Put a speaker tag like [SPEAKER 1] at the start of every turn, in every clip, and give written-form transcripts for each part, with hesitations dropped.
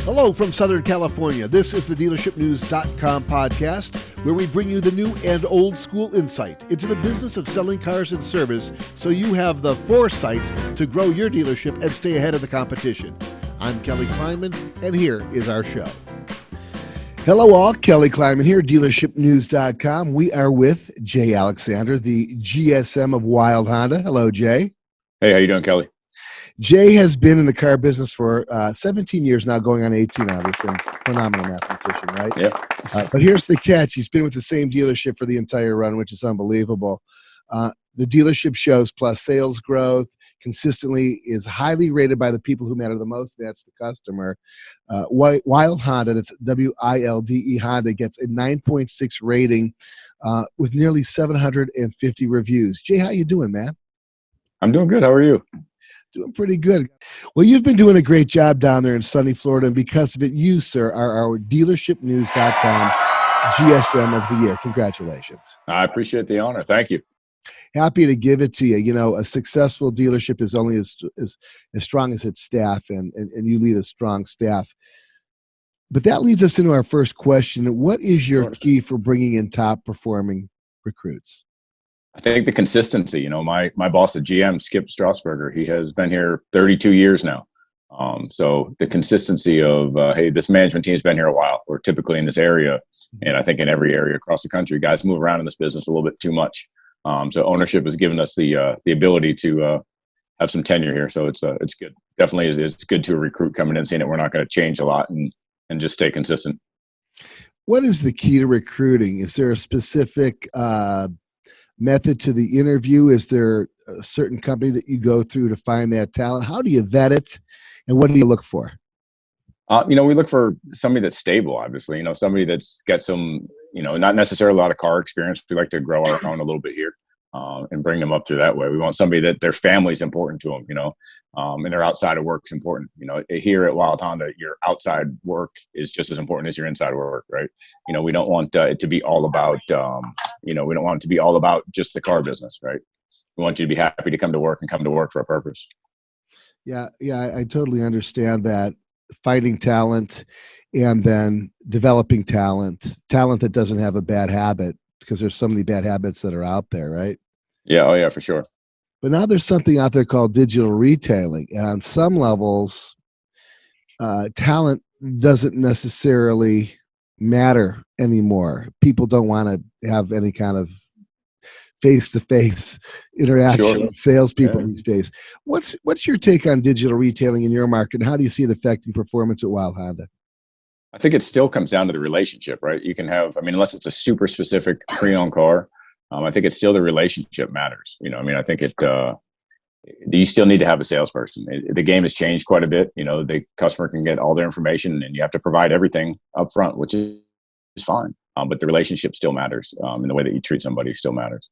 [SPEAKER 1] Hello from Southern California. This is the DealershipNews.com podcast, where we bring you the new and old school insight into the business of selling cars and service so you have the foresight to grow your dealership and stay ahead of the competition. I'm Kelly Kleinman, and here is our show. Hello all, Kelly Kleinman here, DealershipNews.com. We are with Jay Alexander, the GSM of Wilde Honda. Hello, Jay.
[SPEAKER 2] Hey, how you doing, Kelly?
[SPEAKER 1] Jay has been in the car business for 17 years now, going on 18, obviously. Phenomenal mathematician, right?
[SPEAKER 2] Yeah.
[SPEAKER 1] But here's the catch. He's been with the same dealership for the entire run, which is unbelievable. The dealership shows plus sales growth, consistently is highly rated by the people who matter the most. That's the customer. Wilde Honda, that's W-I-L-D-E Honda, gets a 9.6 rating with nearly 750 reviews. Jay, how you doing, man?
[SPEAKER 2] I'm doing good. How are you?
[SPEAKER 1] Doing pretty good. Well, you've been doing a great job down there in sunny Florida, and because of it, you, sir, are our DealershipNews.com GSM of the year. Congratulations.
[SPEAKER 2] I appreciate the honor. Thank you.
[SPEAKER 1] Happy to give it to you. You know, a successful dealership is only as strong as its staff, and you lead a strong staff. But that leads us into our first question. What is your key for bringing in top-performing recruits?
[SPEAKER 2] I think the consistency. You know, my boss at GM, Skip Strasburger, he has been here 32 years now. So the consistency of, hey, this management team's been here a while. We're typically in this area, and I think in every area across the country, guys move around in this business a little bit too much. So ownership has given us the ability to have some tenure here. So it's good. Definitely it's good to a recruit coming in, saying that we're not going to change a lot and just stay consistent.
[SPEAKER 1] What is the key to recruiting? Is there a specific method to the interview? Is there a certain company that you go through to find that talent? How do you vet it, and what do you look for?
[SPEAKER 2] We look for somebody that's stable, obviously. Somebody that's got some, not necessarily a lot of car experience. We like to grow our own a little bit here and bring them up through that way. We want somebody that their family's important to them, and their outside of work is important. Here at Wilde Honda, your outside work is just as important as your inside work, right? We don't want it to be all about, we don't want it to be all about just the car business, right? We want you to be happy to come to work and come to work for a purpose.
[SPEAKER 1] Yeah, I totally understand that. Finding talent and then developing talent that doesn't have a bad habit, because there's so many bad habits that are out there, right?
[SPEAKER 2] Yeah, oh yeah, for sure.
[SPEAKER 1] But now there's something out there called digital retailing, and on some levels, talent doesn't necessarily matter anymore. People don't want to have any kind of face-to-face interaction with salespeople these days. What's your take on digital retailing in your market, and how do you see it affecting performance at Wilde Honda?
[SPEAKER 2] I think it still comes down to the relationship, right? You can have, unless it's a super specific pre-owned car, I think it's still the relationship matters. I think you still need to have a salesperson. The game has changed quite a bit. The customer can get all their information, and you have to provide everything up front, which is fine. But the relationship still matters, and the way that you treat somebody still matters.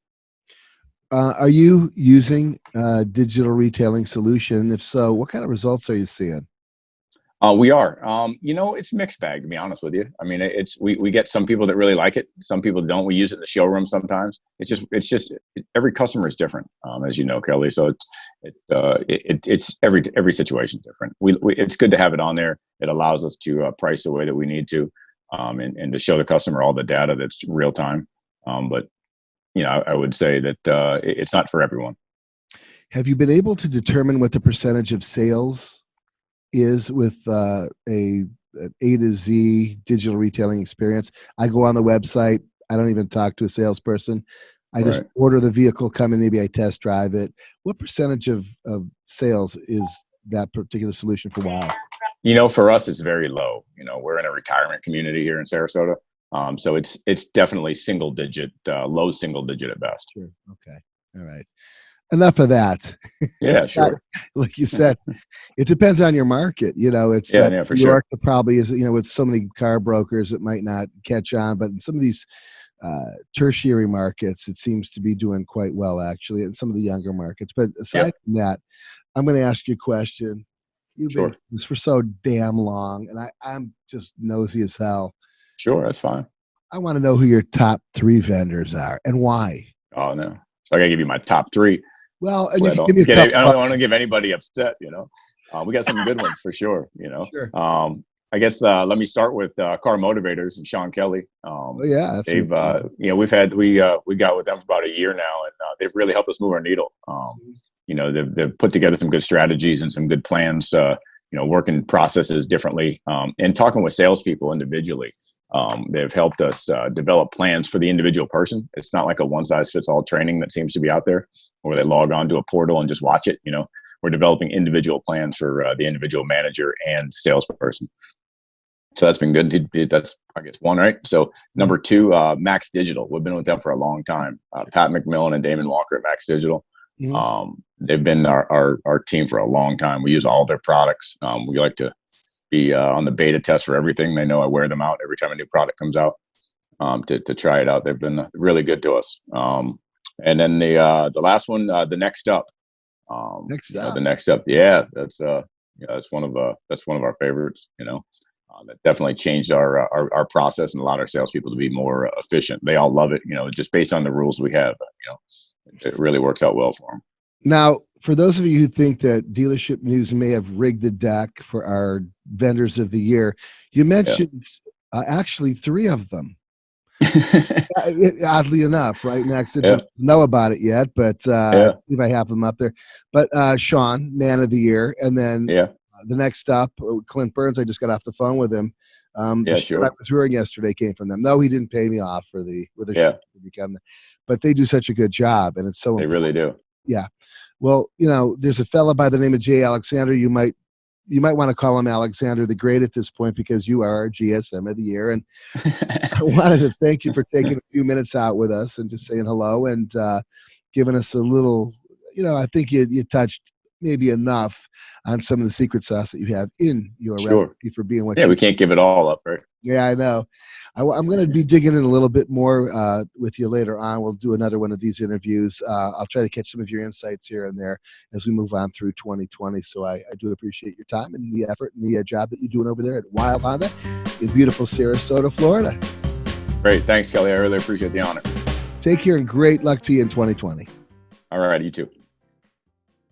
[SPEAKER 1] Are you using a digital retailing solution? If so, what kind of results are you seeing?
[SPEAKER 2] We are. It's mixed bag, to be honest with you. We get some people that really like it. Some people don't. We use it in the showroom sometimes. It's just every customer is different, as you know, Kelly. So it's every situation is different. It's good to have it on there. It allows us to price the way that we need to, and to show the customer all the data that's real time. But I would say that it's not for everyone.
[SPEAKER 1] Have you been able to determine what the percentage of sales is with a A to Z digital retailing experience? I go on the website. I don't even talk to a salesperson. I just order the vehicle, come in, maybe I test drive it. What percentage of sales is that particular solution for Wilde?
[SPEAKER 2] For us, it's very low. We're in a retirement community here in Sarasota. So it's definitely single digit, low single digit at best.
[SPEAKER 1] Sure. Okay. All right. Enough of that.
[SPEAKER 2] Yeah, sure.
[SPEAKER 1] Like you said, it depends on your market. It's
[SPEAKER 2] for
[SPEAKER 1] New
[SPEAKER 2] sure.
[SPEAKER 1] York probably is, with so many car brokers, it might not catch on, but in some of these tertiary markets, it seems to be doing quite well, actually, in some of the younger markets. But aside from that, I'm going to ask you a question. You've been doing this for so damn long, and I'm just nosy as hell.
[SPEAKER 2] Sure, that's fine.
[SPEAKER 1] I want to know who your top 3 vendors are and why.
[SPEAKER 2] Oh, no. So I got to give you my top 3.
[SPEAKER 1] Well, and
[SPEAKER 2] I don't want to give anybody upset, We got some good ones for sure,
[SPEAKER 1] Sure.
[SPEAKER 2] I guess let me start with Car Motivators and Sean Kelly.
[SPEAKER 1] Yeah,
[SPEAKER 2] They've we got with them for about a year now, and they've really helped us move our needle. They've put together some good strategies and some good plans. Working processes differently, and talking with salespeople individually. They've helped us develop plans for the individual person. It's not like a one-size-fits-all training that seems to be out there, where they log on to a portal and just watch it. We're developing individual plans for the individual manager and salesperson. So that's been good. That's, I guess, one, right? So number two, Max Digital. We've been with them for a long time. Pat McMillan and Damon Walker at Max Digital. They've been our team for a long time. We use all their products. We like to be on the beta test for everything. They know I wear them out every time a new product comes out to try it out. They've been really good to us. And then the last one, the Next Up. The Next Up. Yeah, that's one of our favorites. That definitely changed our process and allowed our salespeople to be more efficient. They all love it. Just based on the rules we have. It really works out well for them.
[SPEAKER 1] Now, for those of you who think that Dealership News may have rigged the deck for our vendors of the year, you mentioned actually 3 of them. Oddly enough, right? Max didn't know about it yet, but I believe I have them up there. But Sean, Man of the Year, and then the Next Up, Clint Burns. I just got off the phone with him. The shirt I was wearing yesterday came from them. No, he didn't pay me off for the shirt to become, but they do such a good job, and it's so
[SPEAKER 2] they really do.
[SPEAKER 1] Yeah. Well, there's a fella by the name of Jay Alexander. You might want to call him Alexander the Great at this point, because you are our GSM of the year. And I wanted to thank you for taking a few minutes out with us and just saying hello and giving us a little, I think you touched maybe enough on some of the secret sauce that you have in your recipe for being what
[SPEAKER 2] we can't give it all up, right?
[SPEAKER 1] Yeah, I know. I'm going to be digging in a little bit more with you later on. We'll do another one of these interviews. I'll try to catch some of your insights here and there as we move on through 2020. So I do appreciate your time and the effort and the job that you're doing over there at Wilde Honda in beautiful Sarasota, Florida.
[SPEAKER 2] Great. Thanks, Kelly. I really appreciate the honor.
[SPEAKER 1] Take care and great luck to you in 2020.
[SPEAKER 2] All right. You too.